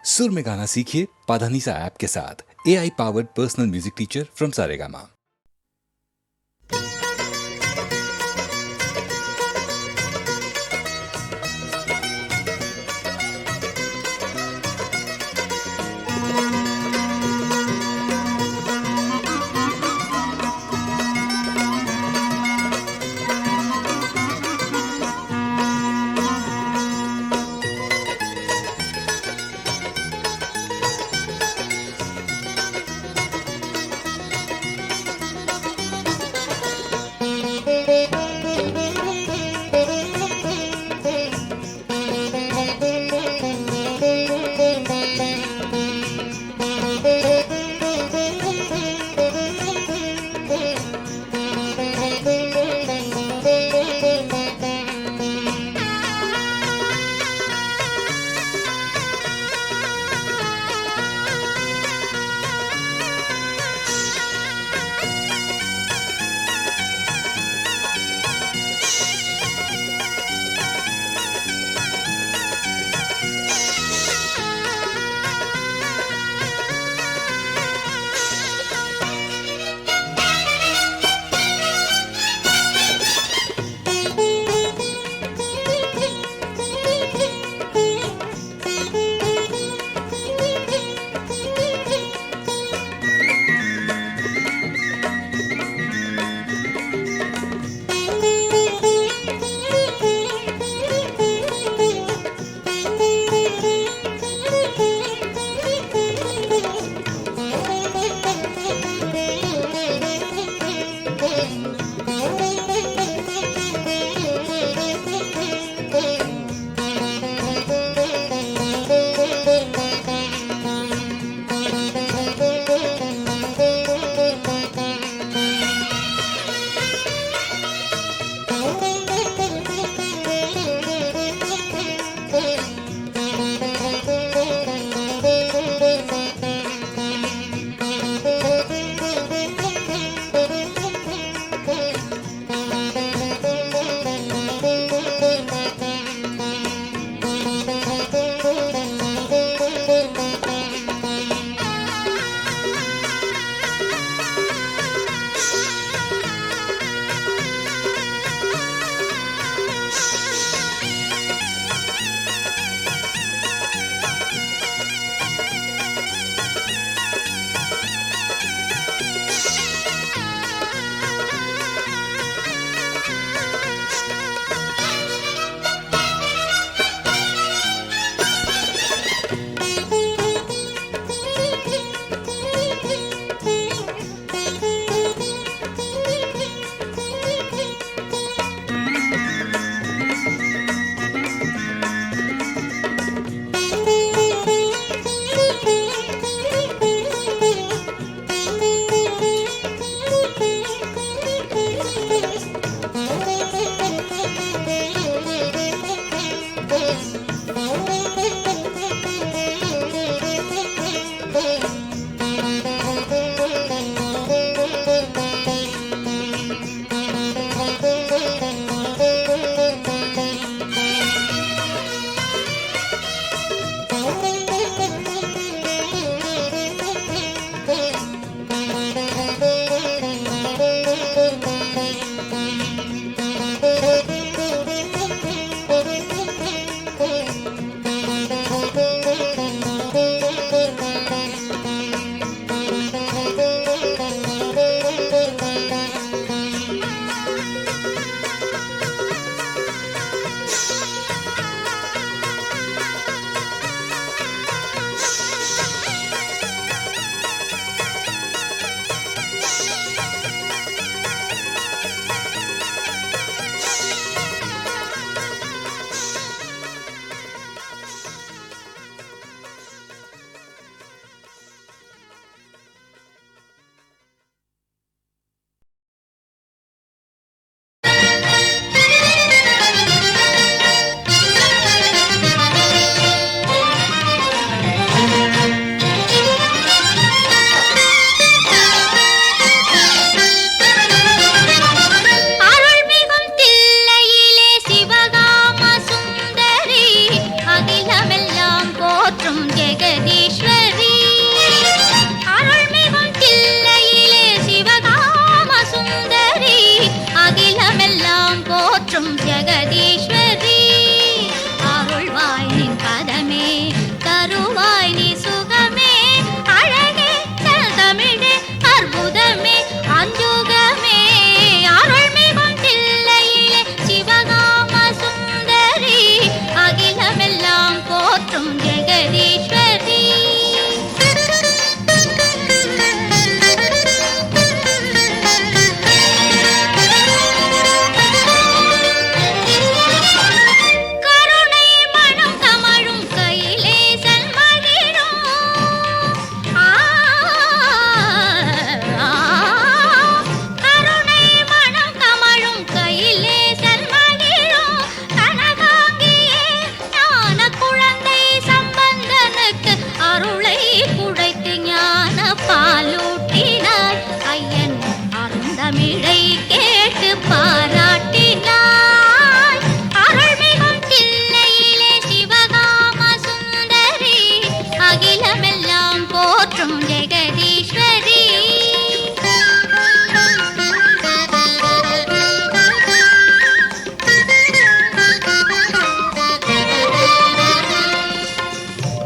सुर में गाना सीखिए पाधानीसा ऐप के साथ। AI powered personal music teacher from Saregama.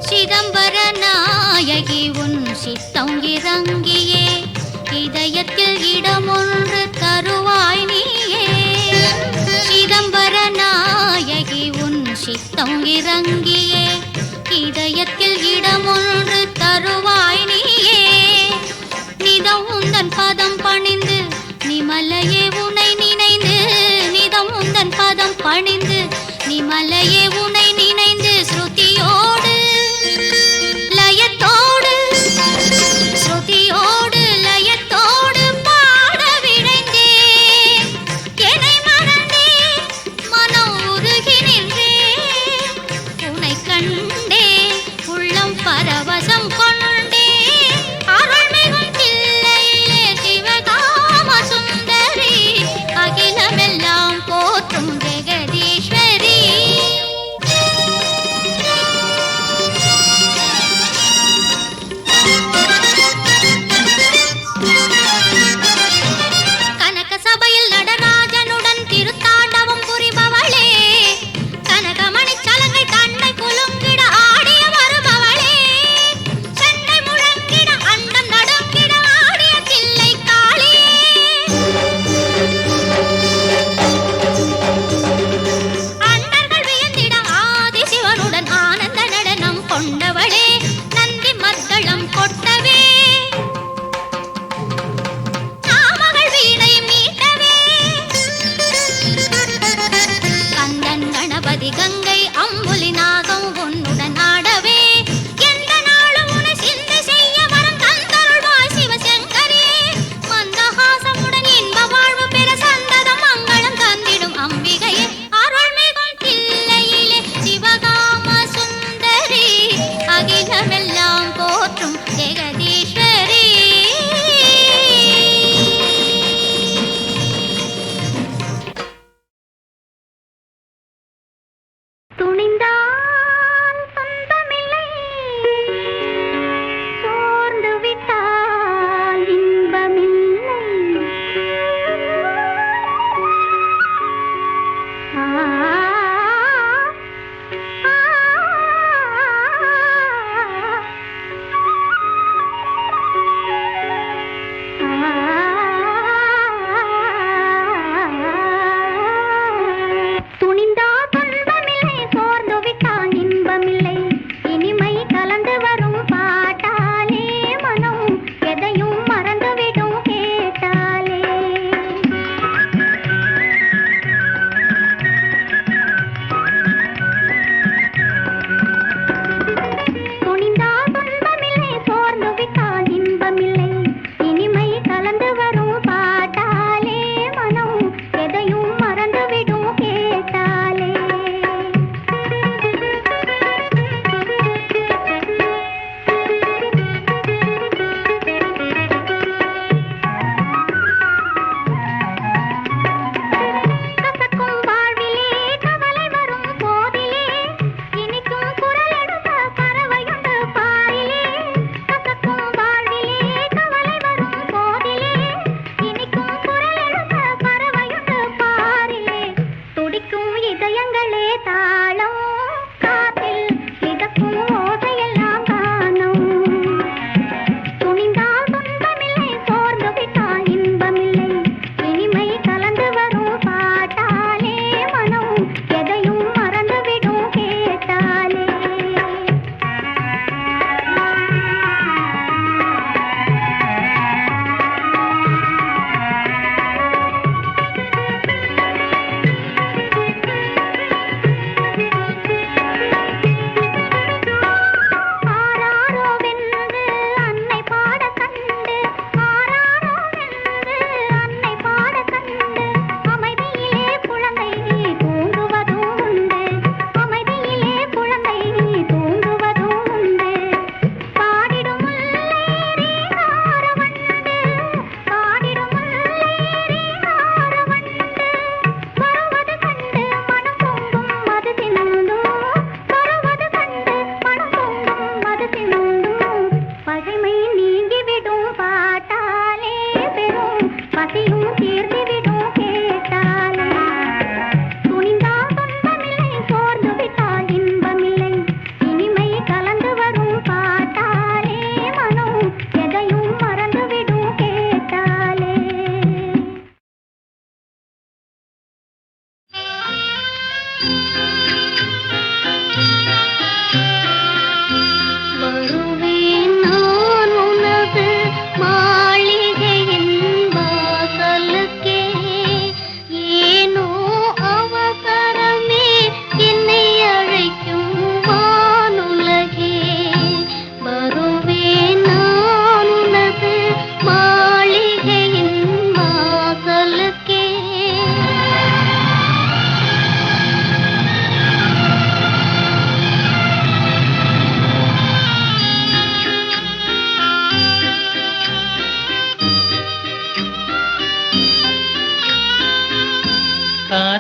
சிதம்பர நாயகி உன் சித்தம் இறங்கியே இதயத்தில் இடமொன்று தருவாய் நீயே. சிதம்பர நாயகி உன் சித்தம் இறங்கியே இதயத்தில் இடமொன்று தருவாய் நீயே. நிதம் உந்தன் பதம் பணிந்து நிமலையே உனை நினைந்து, நிதம் உந்தன் பதம் பணிந்து நிமலையே உனை நினைந்து ஸ்ருதியோடு லயத்தோடு ஸ்ருதியோடு லயத்தோடு பாட விழைந்தே என்னை மறந்தே மனம் உருகி நின்றே உனை கண்டே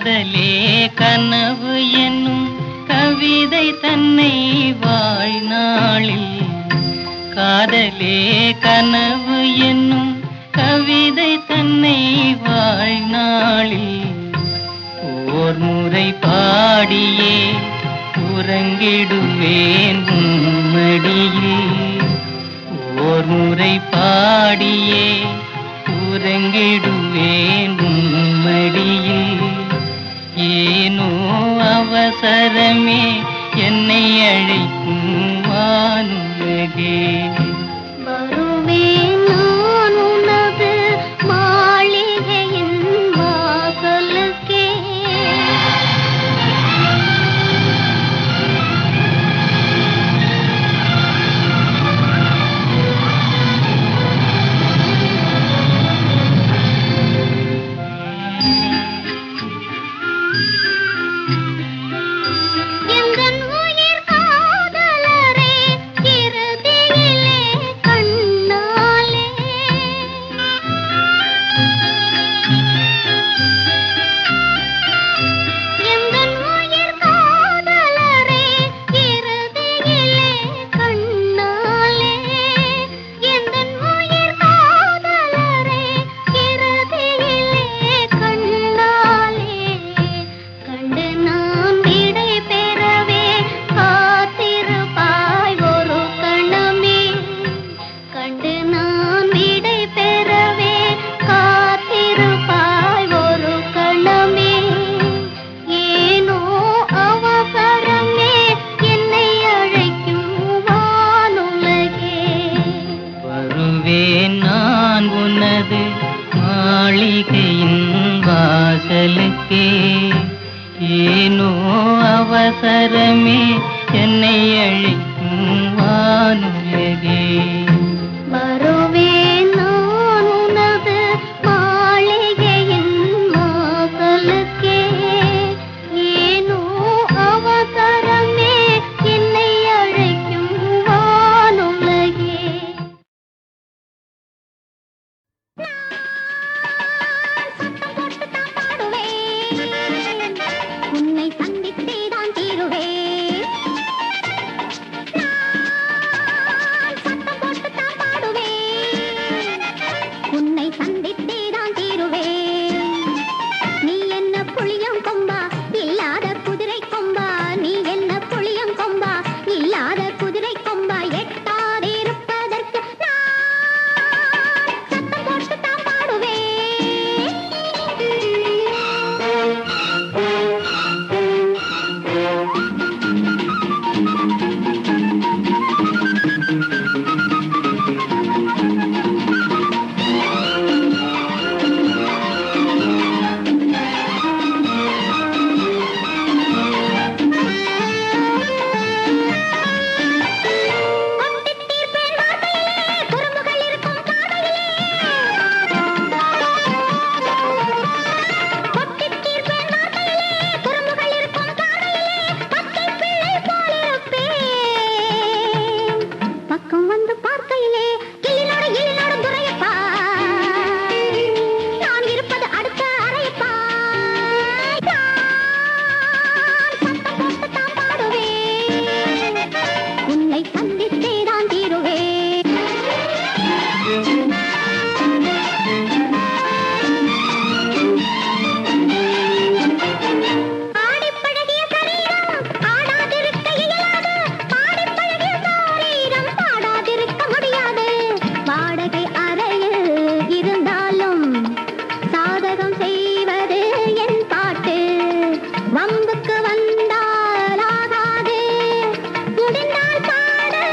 காதலே கனவு என்னும் கவிதை தன்னை வாழ்நாளில், காதலே கனவு என்னும் கவிதை தன்னை வாழ்நாளில் ஓர் முறை பாடியே உறங்கிடுவேன் உம்மடியில், ஓர் முறை பாடியே உறங்கிடுவேன் உம்மடியில். ஏனோ அவசரமே என்னை அழைக்கும் வானுலகே. வருவேன் நான் உனது மாளிகையின் வாசலுக்கே. எந்தன் உயிர் காதலரே, இறுதியிலே கண்ணாலே எந்தன் உயிர் காதலரே, இறுதியிலே கண்ணாலே எந்தன் உயிர் காதலரே, இறுதியிலே கண்ணாலே கண்டு நான் விடை பெறவே காத்திருப்பாய் ஒரு கணமே. கண்டு நான் விடை பெறவே காத்திருப்பாய் ஒரு கணமே. ஏனோ அவசரமே என்னை அழைக்கும் வானுலகே. வருவேன் நான் உனது மாளிகையின் வாசலுக்கே. ஏனோ அவசரமே என்னை அழைக்கும் வானுலகே. வருவேன் நான் உனது மாளிகையின் வாசலுக்கே. ஏனோ அவசரமே என்னை அழைக்கும் வானுலகே. சத்தம் போட்டுத்தான் பாடுவேன், உன்னை சந்தித்தே தான் தீருவேன். நான் சத்தம் போட்டுத்தான் பாடுவேன், உன்னை சந்தித்தே தான் தீருவேன். நீ என்ன புளியம் கொம்பா இல்லாத குதிரை கொம்பா, நீ என்ன புளியம் கொம்பா இல்லாத குதிரை கொம்பா, எட்டாதிருப்பதற்கு நான் சத்தம் போட்டுத்தான் பாடுவேன். கொட்டித் தீர்ப்பேன் வார்த்தையிலே, குறும்புகள் இருக்கும் காதையிலே. கொட்டித் தீர்ப்பேன் வார்த்தையிலே, குறும்புகள் இருக்கும் காதையிலே. பச்சை பிள்ளை போலிருப்பேன். பக்கம் வந்து பார்க்கையிலே கிளிநோடு இளிநோடு துரையப்பா, நான் இருப்பது அடுத்த அறையப்பா. நான் சத்தம் போட்டுத்தான் பாடுவேன், உன்னை சந்தித்தே தான் தீருவேன். ஆடிப்பழகிய சரீரம் ஆடாதிருக்க இயலாது, பாடிப்பழகிய சரீரம் பாடாதிருக்க முடியாது. வாடகை அறையில் இருந்தாலும் சாதகம் செய்வது என் பாட்டு. வம்புக்கு வந்தால் ஆகாது, முடிந்தால் பாடு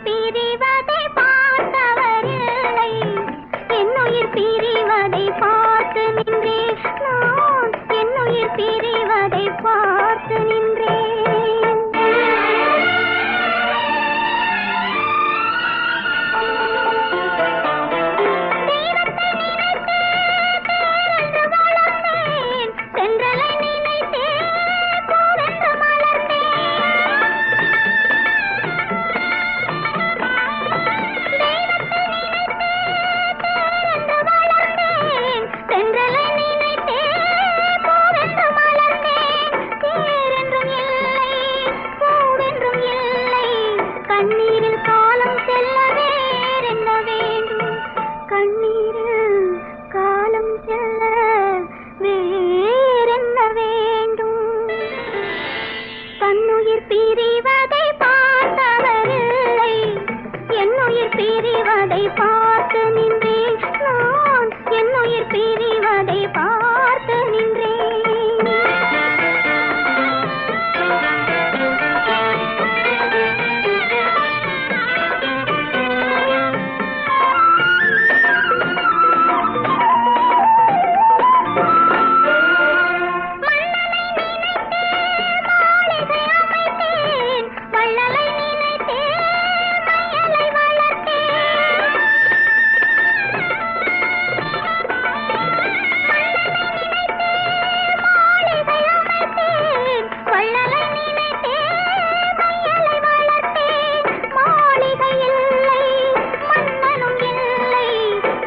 என்னுயிர் பிரிவதை பார்த்தவரில்லை என்னுயிர் பிரிவதை பார்த்து நின்றேன் நான் என்னுயிர் பிரிவதை பார்த்து நின்றேன் சென்றலை நினைத்தே பூவென்று மலர்ந்தேன் சென்றலை நினைத்தே பூவென்று மலர்ந்தேன் தேரென்றும் இல்லை பூவென்றும் இல்லை கண்ணீரில் காலம் செல்ல வேறென்ன வேண்டும் கண்ணீரில் காலம் செல்ல வேறென்ன வேண்டும் தன்னுயிர் பிரிவதை பார்த்தவரில்லை என்னுயிர் பிரிவதை பார்த்து நின்றேன் நான் என்னுயிர் பிரிவதை பார்த்து நின்றேன் மாளிகை அமைத்தேன் வள்ளலை நினைத்தேன் மையலை வளர்த்தேன் மாளிகை அமைத்தேன் வள்ளலை நினைத்தேன் மையலை வளர்த்தேன் மாளிகை இல்லை மன்னனும் இல்லை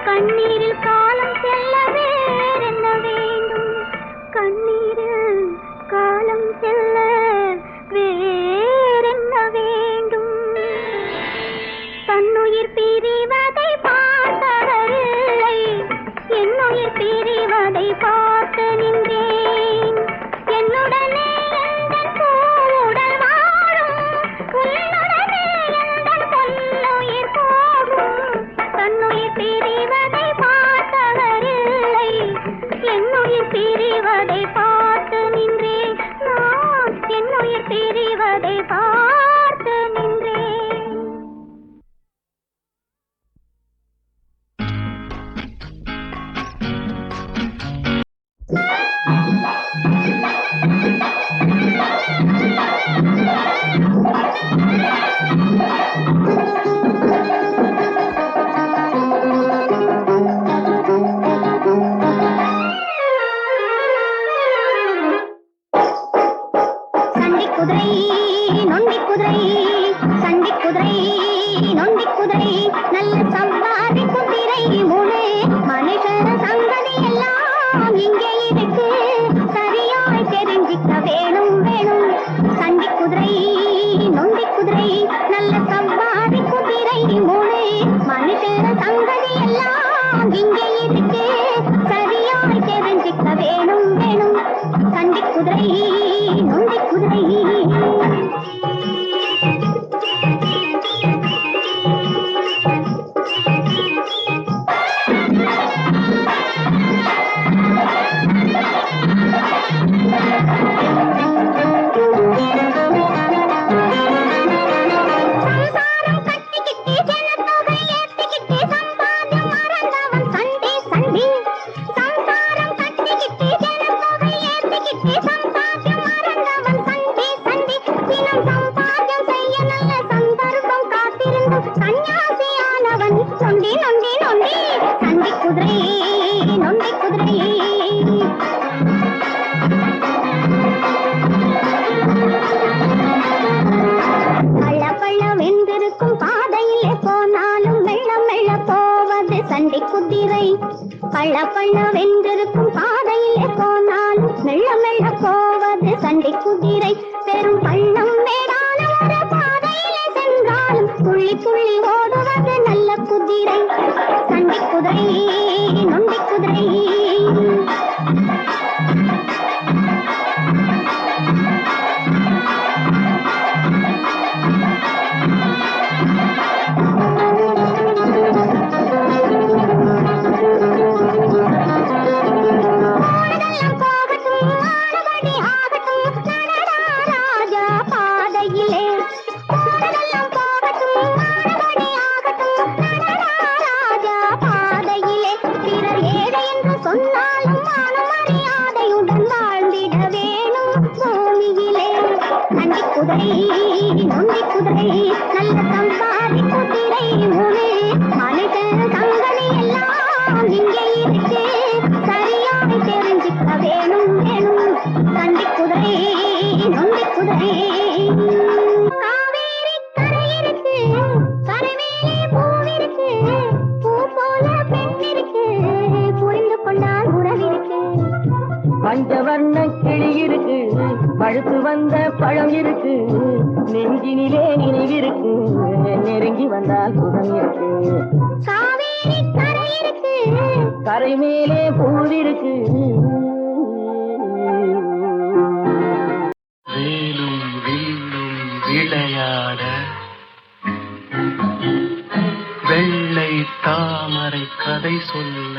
கண்ணீரில் காலம் செல்ல வேறென்ன வேண்டும் கண்ணீரில் காலம் செல்ல வேறென்ன வேண்டும் தன்னுயிர் பிரிவதை பார்த்தவரில்லை என்னுயிர் பிரிவதை பார்த்து நின்றேன் என்னுடனே எந்தன் பூவுடல் வாழும் உன்னுடனே எந்தன் பொன்னுயிர் போகும் தன்னுயிர் பிரிவதை பார்த்தவரில்லை என்னுயிர் பிரிவதை பார்த்து நின்றேன் நான் என்னுயிர் பிரிவதை பார்த்து நின்றேன் சண்டி குதிரை நொண்டி குதிரை சண்டி குதிரை நொண்டி குதிரை நல்ல சவாரி குதிரை முழு மனுஷர சங்கதி எல்லாம் இங்கே இருக்கு சரியாய் தெரிஞ்சிக்க வேணும் வேணும் சண்டி குதிரை நொண்டி குதிரை நல்ல சவாரி குதிரை முழு மனுஷர சங்கதி எல்லாம் இங்கே இருக்கு சரியாய் தெரிஞ்சிக்க வேணும் வேணும் சண்டி குதிரை நொண்டி குதிரை சம்சாரம் கட்டிக்கிட்டு ஜனத்தொகை ஏத்திக்கிட்டு சம்பாத்தியம் மறந்தவன் சண்டி சண்டி சம்சாரம் கட்டிக்கிட்டு ஜனத்தொகை ஏத்திக்கிட்டு சம்பாத்தியம் மறந்தவன் சண்டி சண்டி தினம் சம்பாத்தியம் செய்ய நல்ல சந்தர்ப்பம் காத்திருந்தும் சன்னியாசியானவன் நொண்டி நொண்டி நொண்டி சண்டி குதிரை நொண்டி குதிரை பள்ள பள்ள வெந்திருக்கும் பாதையிலே போனாலும் மெல்ல மெல்ல போவது சண்டி குதிரை பள்ள பள்ள வெந்திருக்கும் பாதையிலே போனாலும் மெல்ல மெல்ல போவது சண்டி குதிரை பெரும் பள்ளம் மேடான ஒரு பாதையிலே சென்றாலும் துள்ளி துள்ளி ஓடுவது நல்ல குதிரை சண்டி குதிரை நொண்டி குதிரை போறதெல்லாம் போகட்டும் பழுத்து வந்த பழம் இருக்கு, நெஞ்சினிலே நினைவிருக்கு, நெருங்கி வந்தால் சுகம் இருக்கு. காவேரி கரை இருக்கு, கரை மேலே பூவிருக்கு. வேலும் வில்லும் விளையாட வெள்ளை தாமரை கதை சொல்ல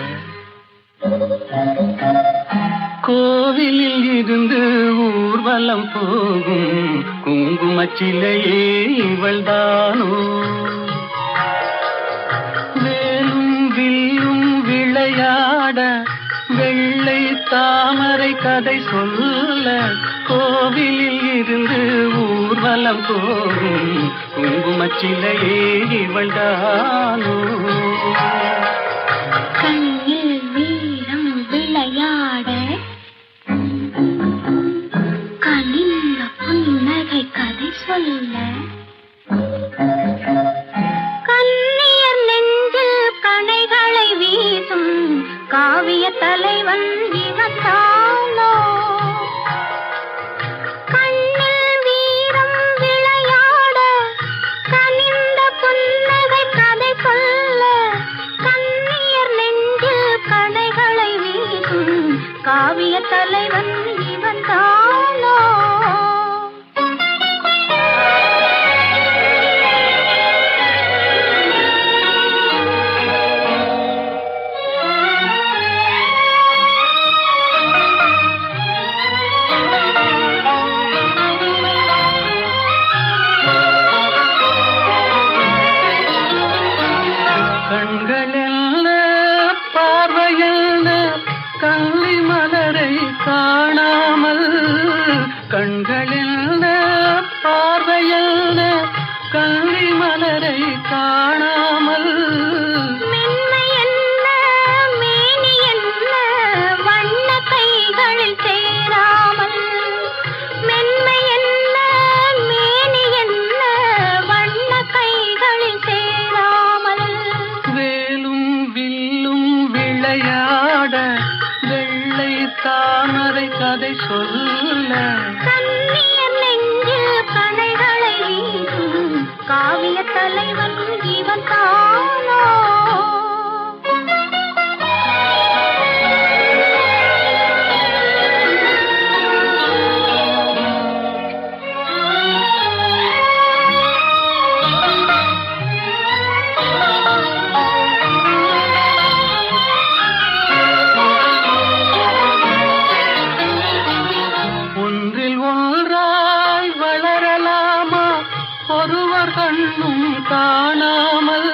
கோவிலில் இருந்து ஊர்வலம் போகும் குங்குமச்சிலையே இவள்தானோ. வேலும் வில்லும் விளையாட வெள்ளை தாமரை கதை சொல்ல கோவிலில் இருந்து ஊர்வலம் போகும் குங்குமச்சிலையே இவள்தானோ. கண்ணில் வீரம் விளையாட கனிந்த புன்னகை கதை சொல்ல கண்ணியர் நெஞ்சில் கணைகளை வீசும் காவிய தலைவன் இவன்தானோ. கண்ணில் வீரம் விளையாட கனிந்த புன்னகை கதை சொல்ல கண்ணியர் நெஞ்சில் கணைகளை வீசும் காவிய தலைவன் இவன்தானோ. கண்களெல்ல பார்வையல்ல கள்ளி மலரை காணாமல், கண்களெல்ல பார்வையல்ல கள்ளி மலரை காணாமல். மென்மை என்ன மேனி என்ன வண்ண கைகளில் சேராமல், மென்மை என்ன மேனி என்ன வண்ண கைகளில் சேராமல். வேலும் வில்லும் விளையாட வெள்ளை தாமரை கதை சொல்ல கண்ணியர் நெஞ்சில் கணைகளை வீசும் காவிய தலைவன் இவன் தானோ. ஒன்றில் ஒன்றாய் வளரலாமா ஒருவர் கண்ணும் காணாமல்.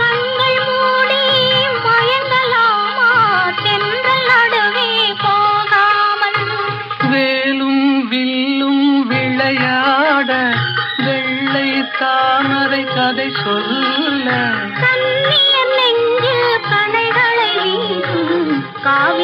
கண்கள் மூடி மயங்கலாமா தென்றல் நடுவே போகாமல். வேலும் வில்லும் விளையாட வெள்ளை தாமரை கதை சொல்ல கண்ணியர் நெஞ்சில் கணைகளை வீசும் காவிய